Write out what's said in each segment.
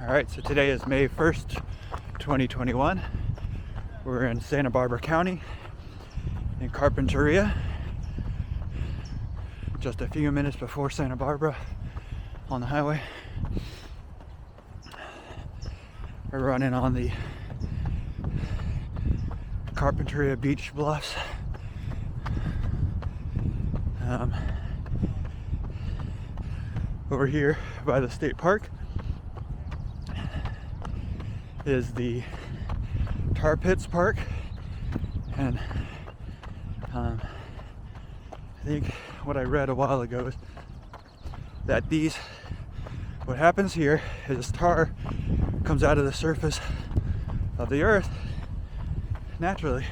Alright, so today is May 1st, 2021. We're in Santa Barbara County in Carpinteria. Just a few minutes before Santa Barbara on the highway. We're running on the Carpinteria Beach Bluffs. Over here by the state park is the Tar Pits Park, and I think what I read a while ago is that what happens here is tar comes out of the surface of the earth naturally.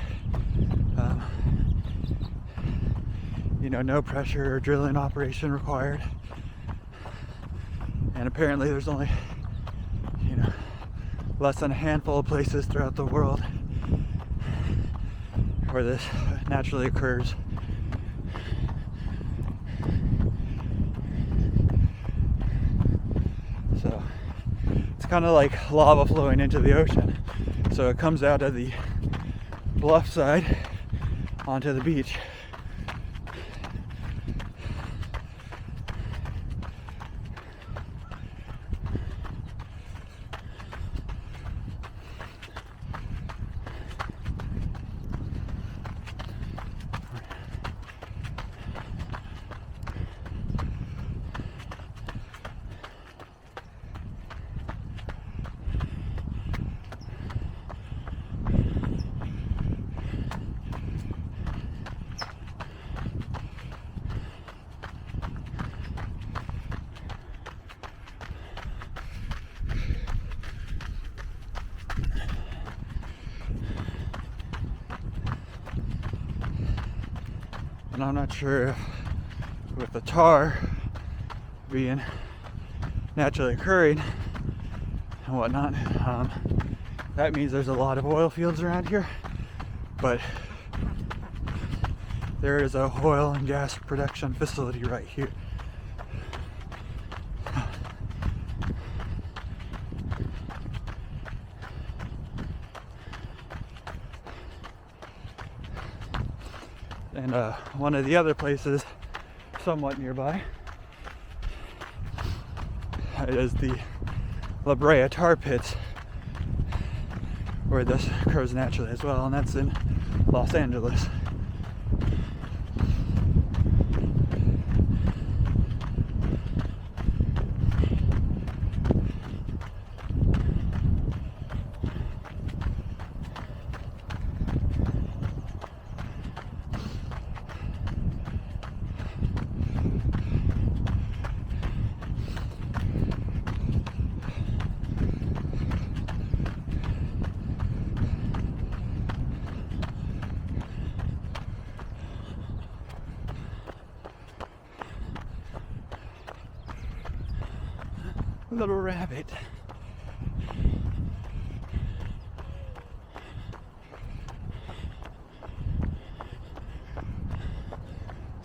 No pressure or drilling operation required. And apparently there's only, less than a handful of places throughout the world where this naturally occurs. So it's kind of like lava flowing into the ocean. So it comes out of the bluff side onto the beach. And I'm not sure if with the tar being naturally occurring and whatnot, that means there's a lot of oil fields around here, but there is a oil and gas production facility right here. And one of the other places somewhat nearby is the La Brea Tar Pits, where this occurs naturally as well, and that's in Los Angeles. Little rabbit.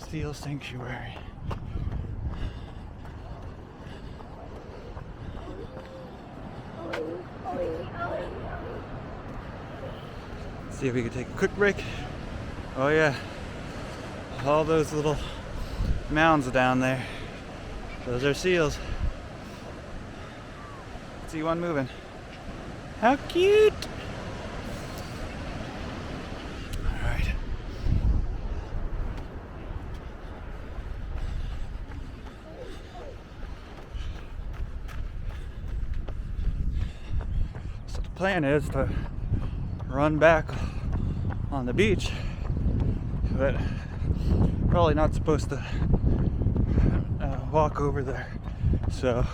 Seal sanctuary. Let's see if we can take a quick break. Oh yeah, all those little mounds down there, those are seals. See one moving. How cute! All right. So the plan is to run back on the beach, but probably not supposed to walk over there. So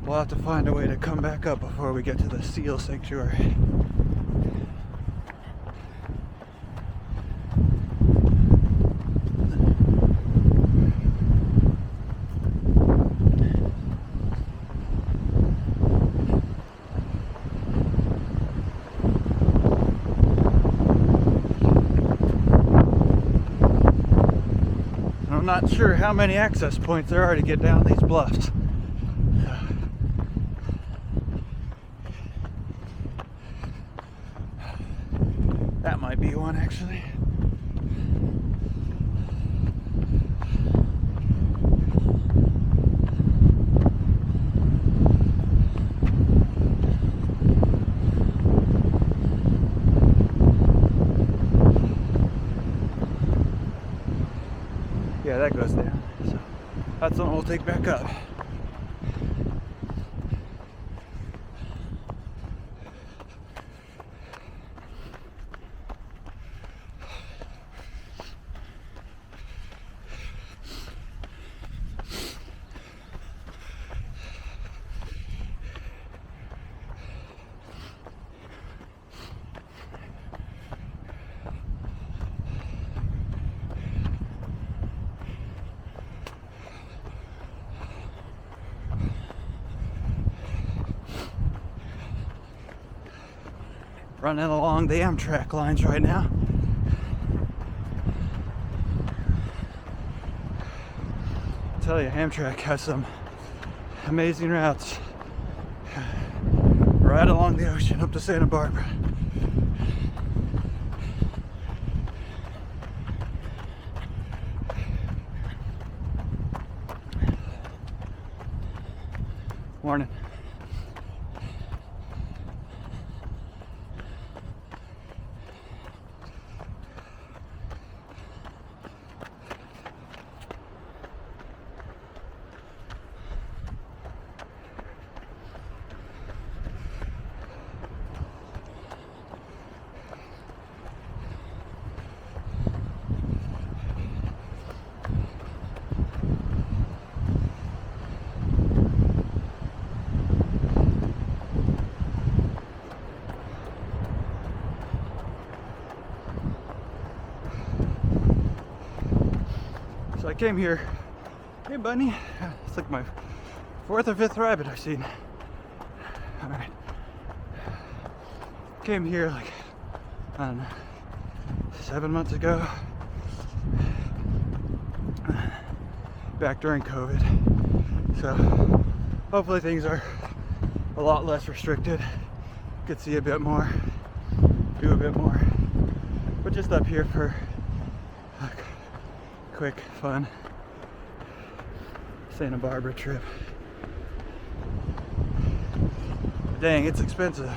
we'll have to find a way to come back up before we get to the seal sanctuary. I'm not sure how many access points there are to get down these bluffs. be one actually. Yeah, that goes down. So that's the one we'll take back up. Running along the AmTrack lines right now. I tell you, AmTrack has some amazing routes right along the ocean up to Santa Barbara. Morning. So I came here, hey bunny, it's like my 4th or 5th rabbit I've seen. Alright. Came here like, I don't know, 7 months ago. Back during COVID. So hopefully things are a lot less restricted. Could see a bit more, do a bit more. But just up here for like quick, fun Santa Barbara trip. Dang, it's expensive,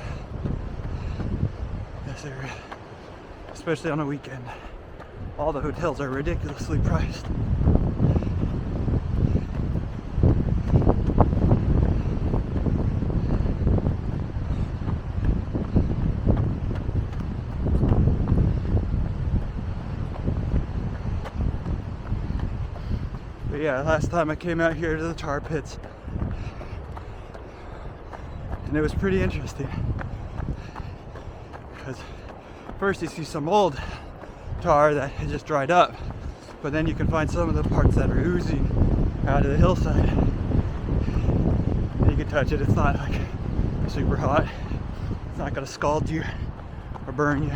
this area, especially on a weekend. All the hotels are ridiculously priced. But yeah, last time I came out here to the tar pits, and it was pretty interesting, because first you see some old tar that had just dried up, but then you can find some of the parts that are oozing out of the hillside, and you can touch it. It's not like super hot, it's not gonna scald you or burn you.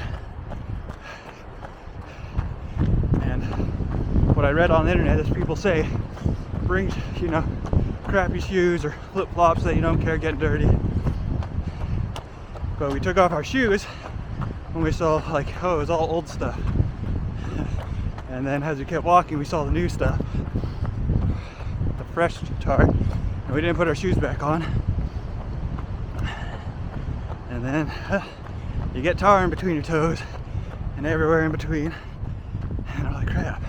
And what I read on the internet is people say bring, you know, crappy shoes or flip-flops that you don't care getting dirty. But we took off our shoes when we saw like, oh, it was all old stuff. And then as we kept walking, we saw the new stuff, the fresh tar, and we didn't put our shoes back on. And then you get tar in between your toes and everywhere in between. And I'm like, crap.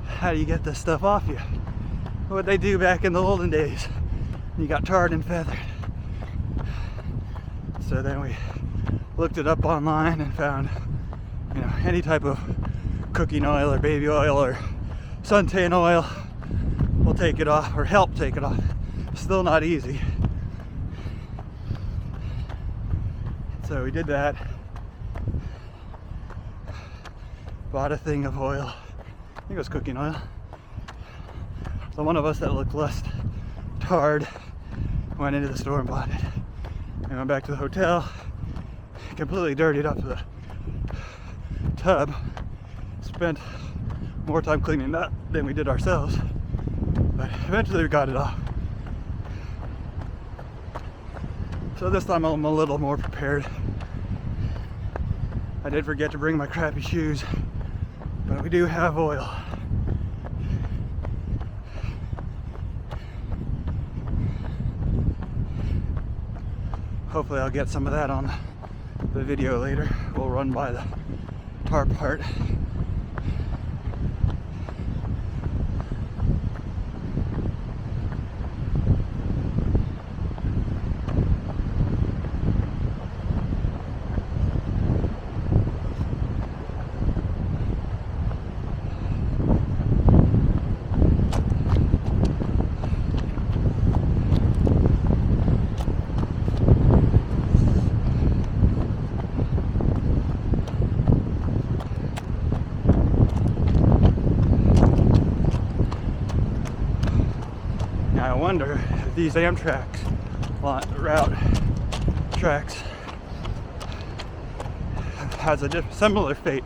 How do you get this stuff off you? What they do back in the olden days, you got tarred and feathered. So then we looked it up online and found, you know, any type of cooking oil or baby oil or suntan oil will take it off or help take it off. Still not easy. So we did that. Bought a thing of oil. I think it was cooking oil. So one of us that looked less tarred went into the store and bought it. And went back to the hotel, completely dirtied up the tub. Spent more time cleaning that than we did ourselves. But eventually we got it off. So this time I'm a little more prepared. I did forget to bring my crappy shoes, but we do have oil. Hopefully I'll get some of that on the video later. We'll run by the tar part. I wonder if these AmTrack route tracks has a similar fate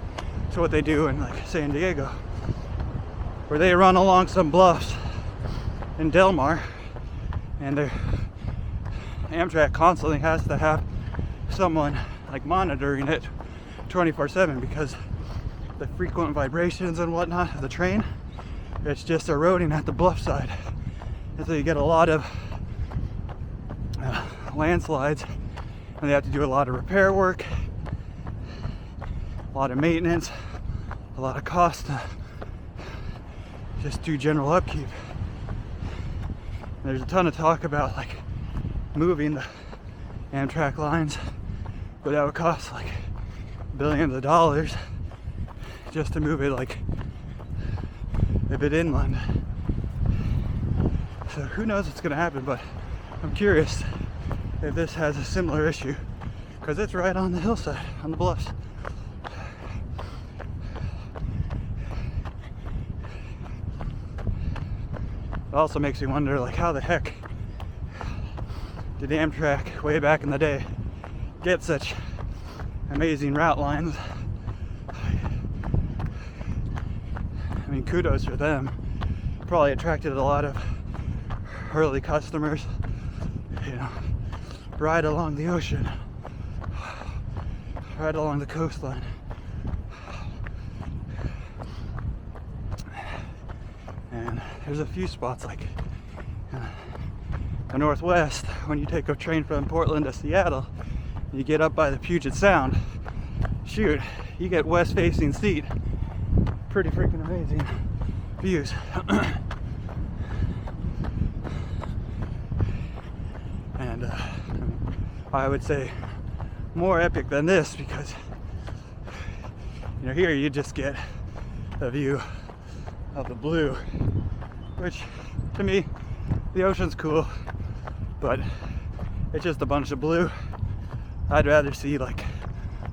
to what they do in like San Diego, where they run along some bluffs in Del Mar, and their AmTrack constantly has to have someone like monitoring it 24/7 because the frequent vibrations and whatnot of the train, it's just eroding at the bluff side. And so you get a lot of landslides, and they have to do a lot of repair work, a lot of maintenance, a lot of cost to just do general upkeep. And there's a ton of talk about like moving the AmTrack lines, but that would cost like billions of dollars just to move it like a bit inland. So who knows what's going to happen, but I'm curious if this has a similar issue, because it's right on the hillside, on the bluffs. It also makes me wonder, like, how the heck did AmTrack way back in the day get such amazing route lines? I mean, kudos for them. Probably attracted a lot of early customers, you know, right along the ocean, right along the coastline. And there's a few spots like the Northwest, when you take a train from Portland to Seattle, you get up by the Puget Sound, shoot, you get west facing seat. Pretty freaking amazing views. And I would say more epic than this, because you know, here you just get a view of the blue, which to me the ocean's cool, but it's just a bunch of blue. I'd rather see like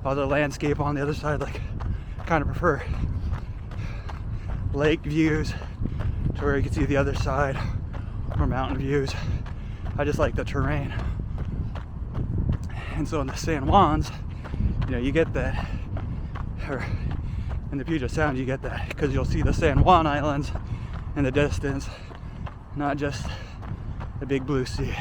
other landscape on the other side, like kind of prefer lake views to where you can see the other side, or mountain views. I just like the terrain. And so in the San Juans, you know, you get that, or in the Puget Sound you get that, because you'll see the San Juan Islands in the distance, not just the big blue sea.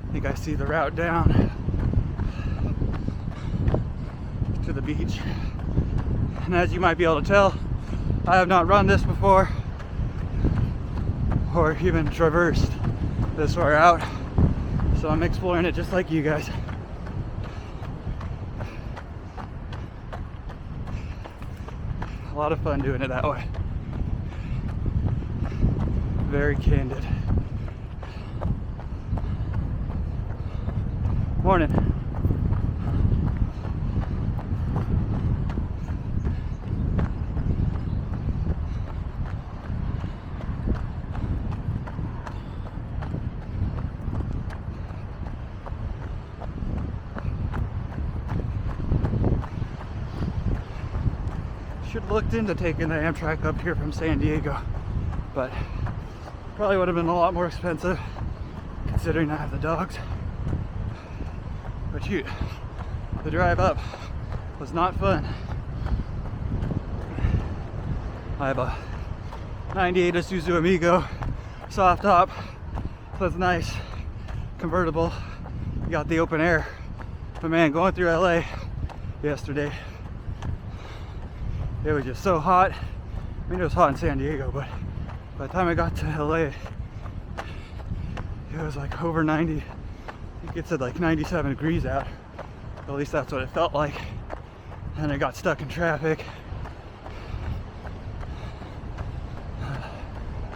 I think I see the route down to the beach. And as you might be able to tell, I have not run this before or even traversed this far out. So I'm exploring it just like you guys. A lot of fun doing it that way. Very candid. Morning. Should have looked into taking the AmTrack up here from San Diego, but probably would have been a lot more expensive considering I have the dogs. But shoot, the drive up was not fun. I have a 98 Isuzu Amigo soft top, so it's nice, convertible. You got the open air, but man, going through LA yesterday, it was just so hot. I mean, it was hot in San Diego, but by the time I got to LA, it was like over 90. I think it said like 97 degrees out. At least that's what it felt like. And I got stuck in traffic.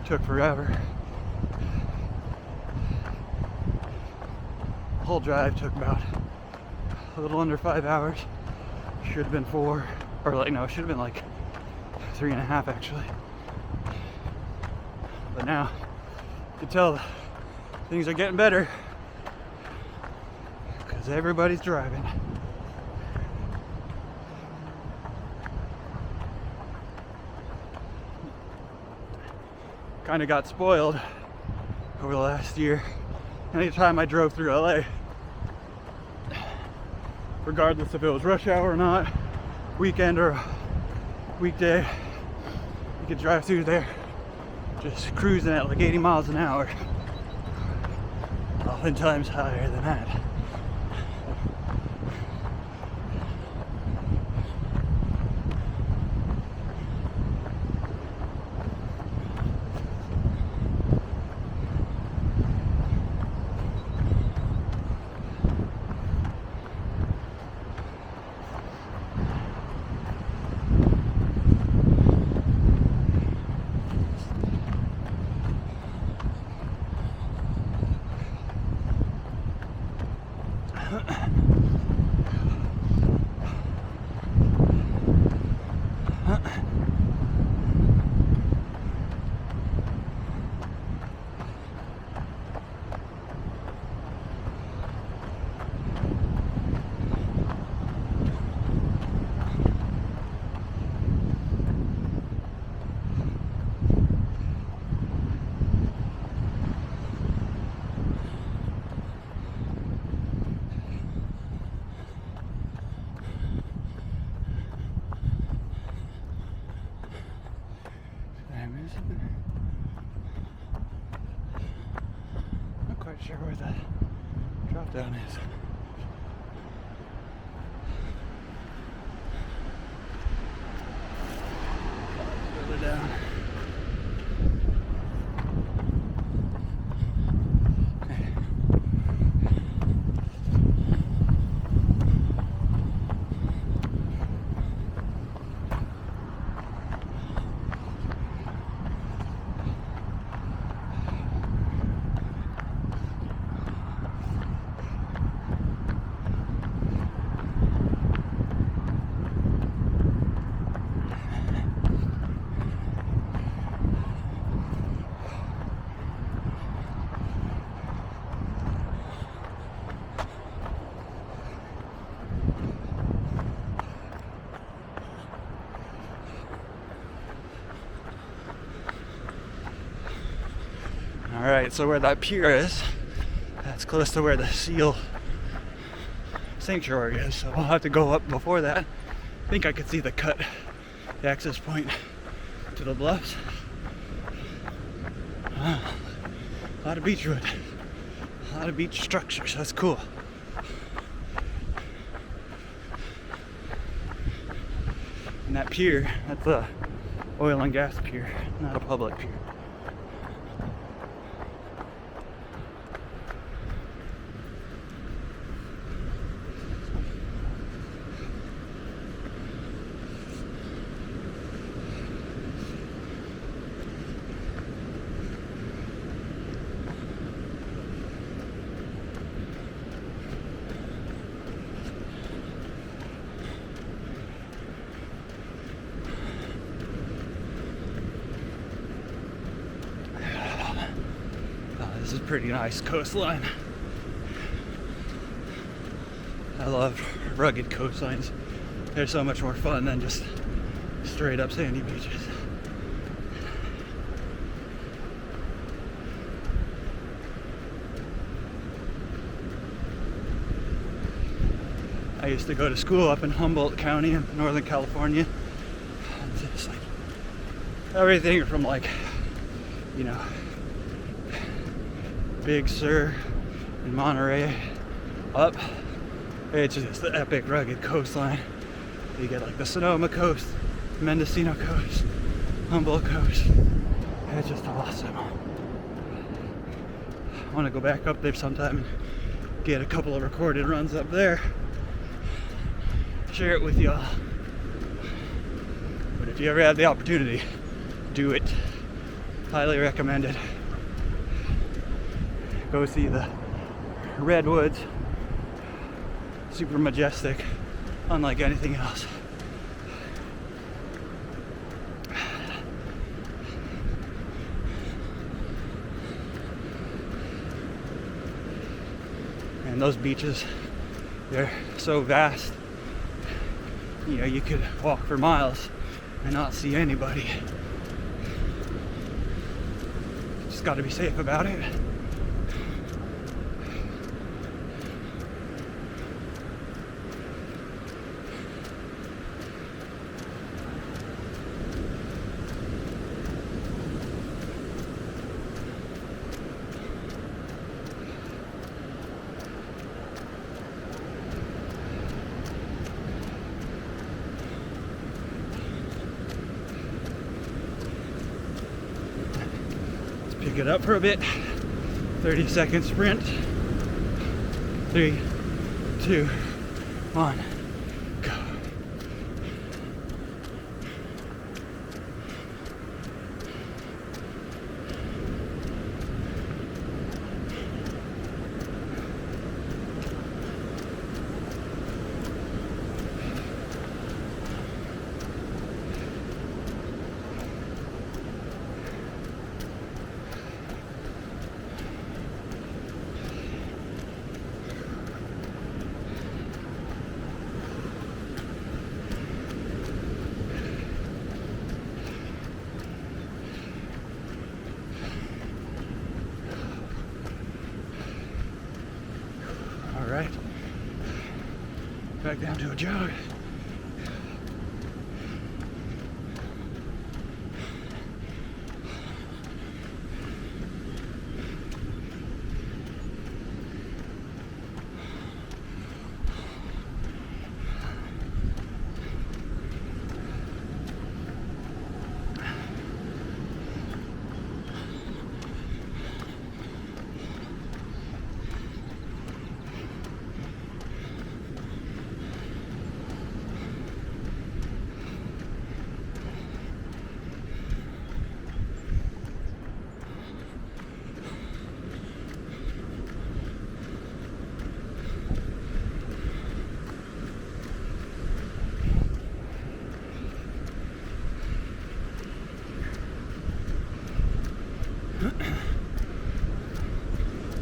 Took forever. The whole drive took about a little under 5 hours. Should have been 4, or like, no, it should have been like 3.5 actually. But now, you can tell things are getting better because everybody's driving. Kind of got spoiled over the last year. Anytime I drove through LA, regardless if it was rush hour or not, weekend or weekday, you could drive through there just cruising at like 80 miles an hour, oftentimes higher than that. Not quite sure where the drop down is. Further down. Alright, so where that pier is, that's close to where the seal sanctuary is, so we'll have to go up before that. I think I could see the cut, the access point to the bluffs. A lot of beechwood, a lot of beach structures, that's cool. And that pier, that's a oil and gas pier, not a public pier. This is pretty nice coastline. I love rugged coastlines. They're so much more fun than just straight up sandy beaches. I used to go to school up in Humboldt County in Northern California. It's like everything from like, you know, Big Sur and Monterey up. It's just the epic rugged coastline. You get like the Sonoma coast, Mendocino coast, Humboldt coast. It's just awesome. I want to go back up there sometime and get a couple of recorded runs up there. Share it with y'all. But if you ever have the opportunity, do it. Highly recommend it. Go see the redwoods. Super majestic, unlike anything else. And those beaches, they're so vast. You know, you could walk for miles and not see anybody. Just got to be safe about it. Pick it up for a bit. 30-second sprint. 3, 2, 1, go. Alright, back down to a jog.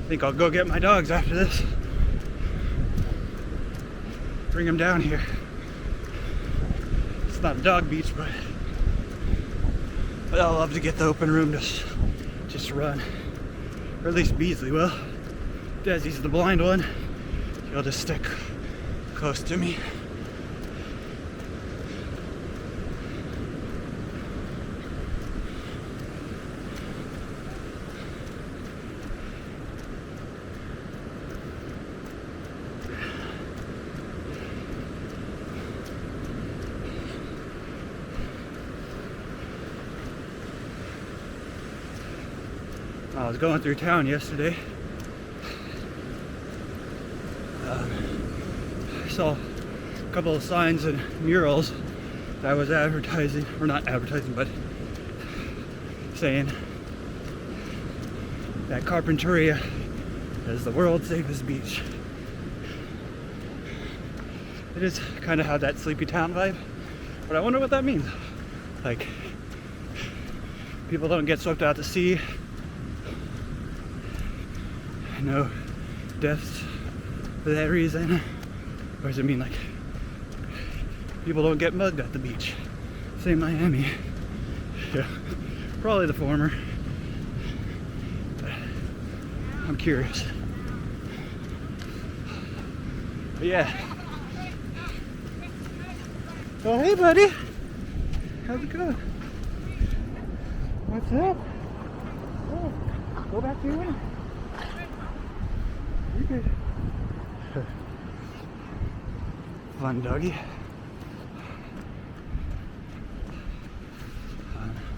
I think I'll go get my dogs after this. Bring them down here. It's not a dog beach, but I'll love to get the open room to just run. Or at least Beasley will. Desi's the blind one. He'll just stick close to me. I was going through town yesterday. I saw a couple of signs and murals that was advertising, or not advertising, but saying that Carpinteria is the world's safest beach. It is kind of had that sleepy town vibe, but I wonder what that means. Like, people don't get swept out to sea. no deaths for that reason? Or does it mean like people don't get mugged at the beach? Say Miami. Yeah, probably the former. But I'm curious. But yeah. Oh, hey, buddy. How's it going? What's up? Oh, go back to your room. You're good. Fun doggy.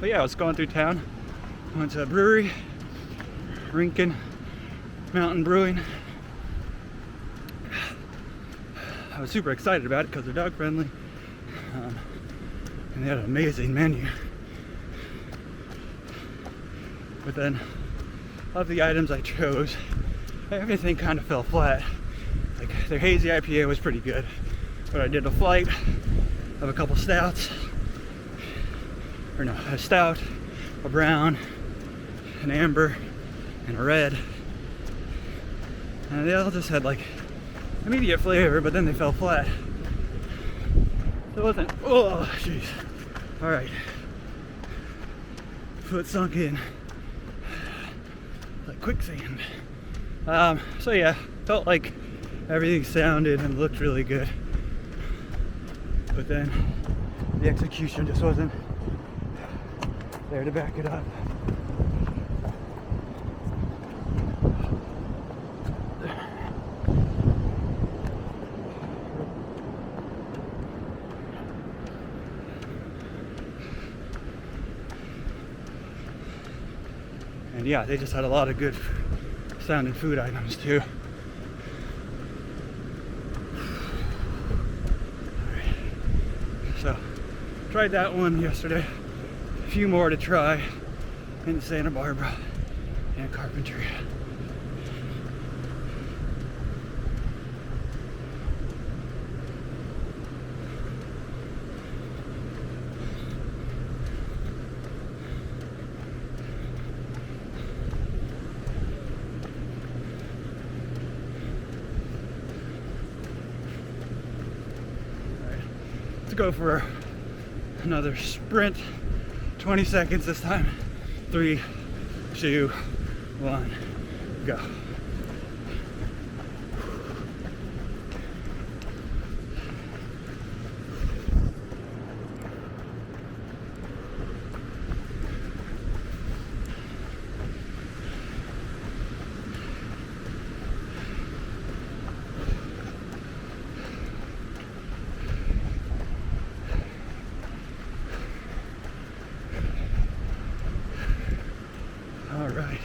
But yeah, I was going through town. Went to a brewery, Rinkin Mountain Brewing. I was super excited about it because they're dog friendly. And they had an amazing menu. But then, of the items I chose, everything kind of fell flat. Like their hazy IPA was pretty good, but I did a flight of a couple stouts, or no, a stout, a brown, an amber, and a red, and they all just had like immediate flavor, but then they fell flat. So it wasn't, oh jeez. All right, foot sunk in like quicksand. So yeah, felt like everything sounded and looked really good, but then the execution just wasn't there to back it up. And yeah, they just had a lot of good sounding food items too. Alright. So, tried that one yesterday. A few more to try in Santa Barbara and Carpinteria. Let's go for another sprint. 20 seconds this time. 3, 2, 1, go. All right.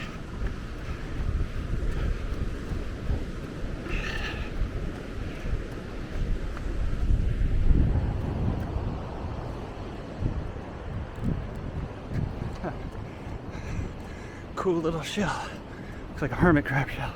Cool little shell. Looks like a hermit crab shell.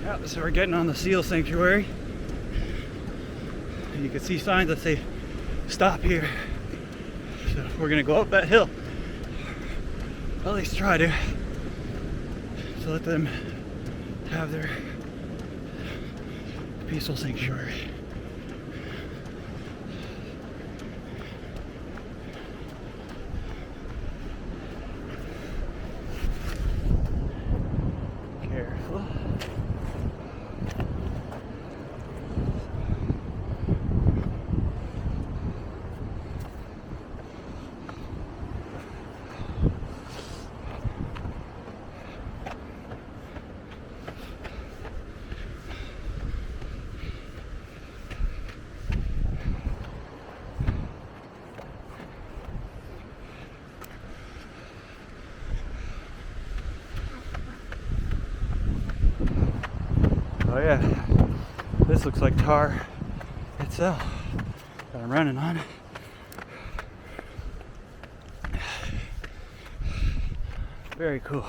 Yeah, so we're getting on the seal sanctuary. And you can see signs that say stop here. So we're gonna go up that hill. At least try to. So let them have their peaceful sanctuary. Careful. Oh yeah, this looks like tar itself that I'm running on. Very cool.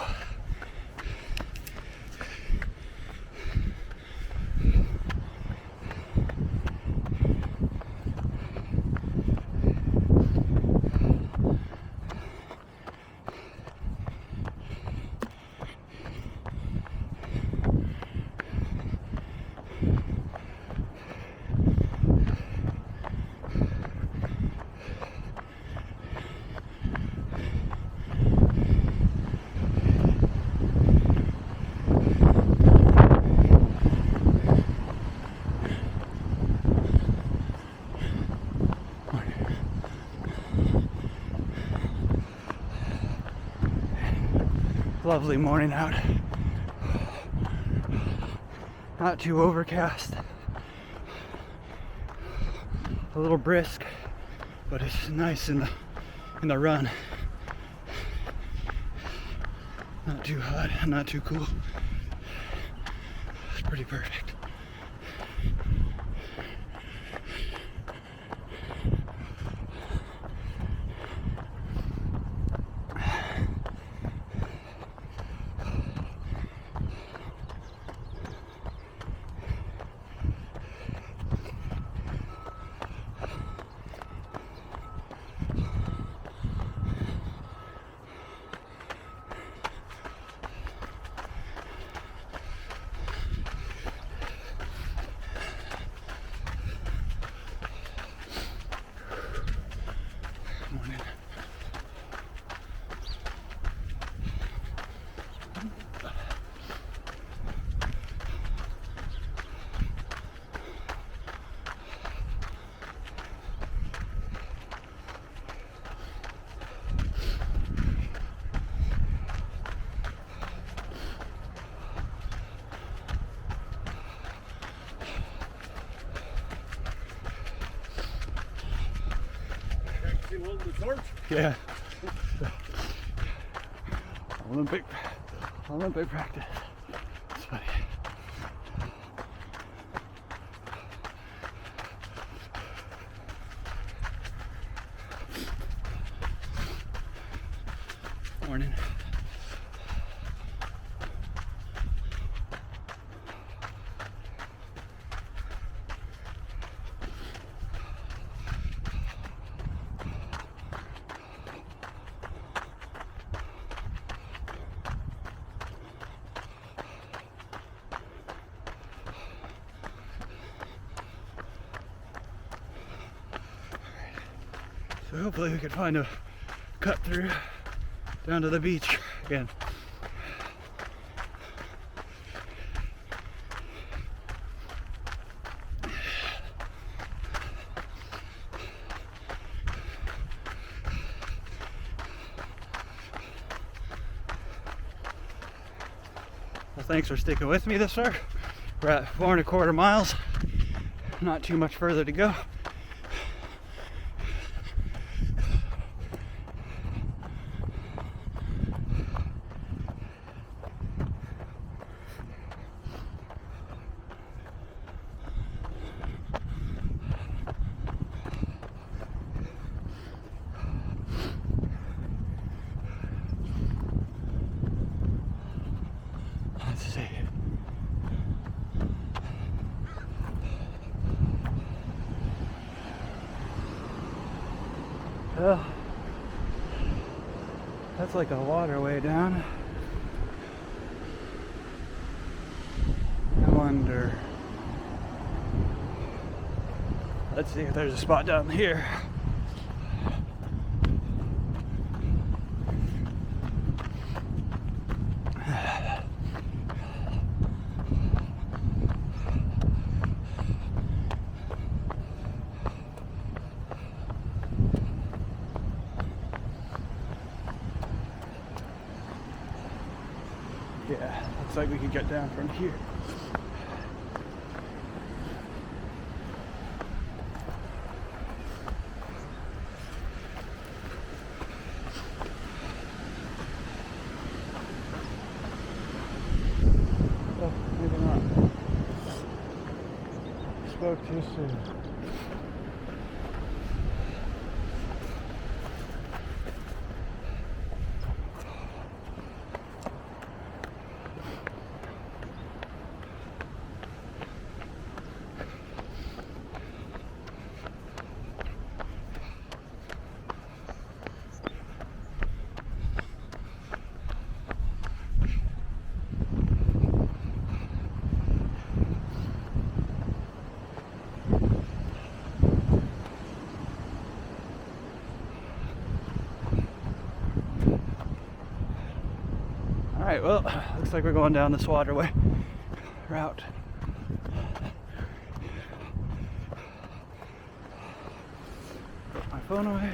Lovely morning out. Not too overcast. A little brisk, but it's nice in the run. Not too hot, not too cool. It's pretty perfect. Yeah. Olympic practice. It's funny. Morning. So hopefully we can find a cut through down to the beach again. Well, thanks for sticking with me this far. We're at 4¼ miles. Not too much further to go. Well, that's like a waterway down. I wonder. Let's see if there's a spot down here. Yeah, looks like we could get down from here. Oh, maybe not. Spoke too soon. Alright, well, looks like we're going down this waterway route. Put my phone away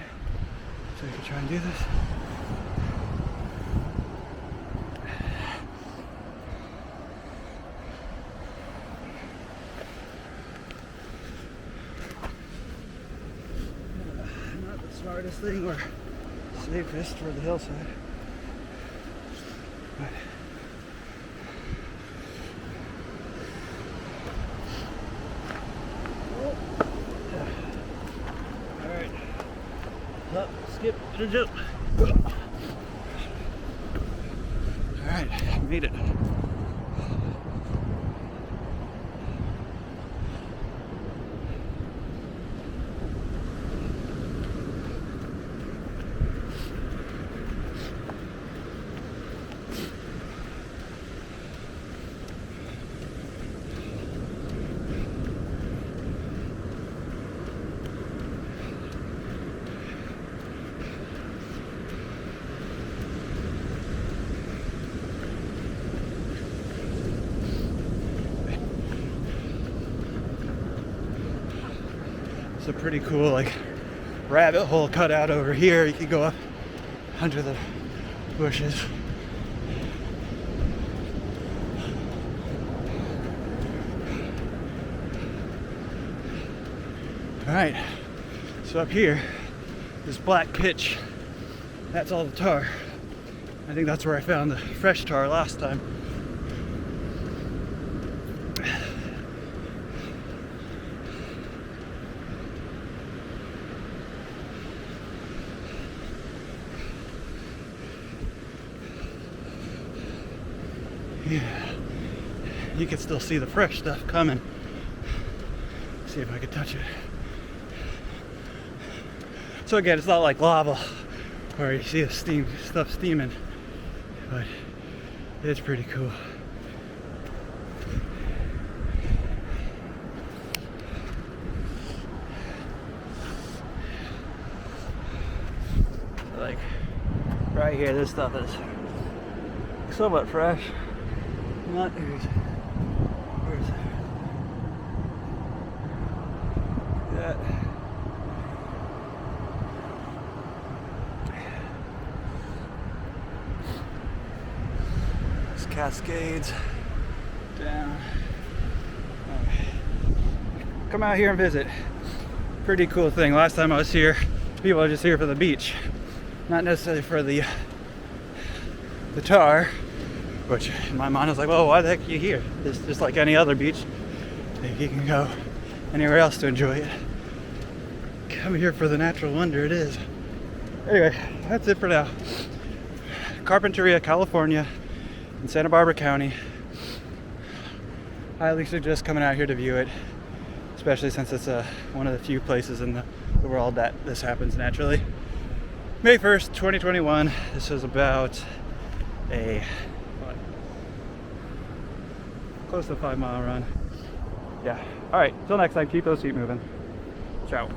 so I can try and do this. Not the smartest thing or safest for the hillside. Alright. Up, skip, and a jump. Alright, made it. It's a pretty cool like rabbit hole cut out over here. You could go up under the bushes. All right, so up here, this black pitch, that's all the tar. I think that's where I found the fresh tar last time. Yeah, you can still see the fresh stuff coming. See if I can touch it. So again, it's not like lava where you see the stuff steaming, but it's pretty cool. Like right here, this stuff is somewhat fresh. Not where's that? There's cascades down. Right. Come out here and visit. Pretty cool thing. Last time I was here, people are just here for the beach, not necessarily for the tar. Which in my mind I was like, well, why the heck are you here? It's just like any other beach. You can go anywhere else to enjoy it. Come here for the natural wonder it is. Anyway, that's it for now. Carpinteria, California, in Santa Barbara County. I highly suggest coming out here to view it, especially since it's one of the few places in the world that this happens naturally. May 1st, 2021. This is about a close to 5 mile run. Yeah. All right. Till next time, keep those feet moving. Ciao.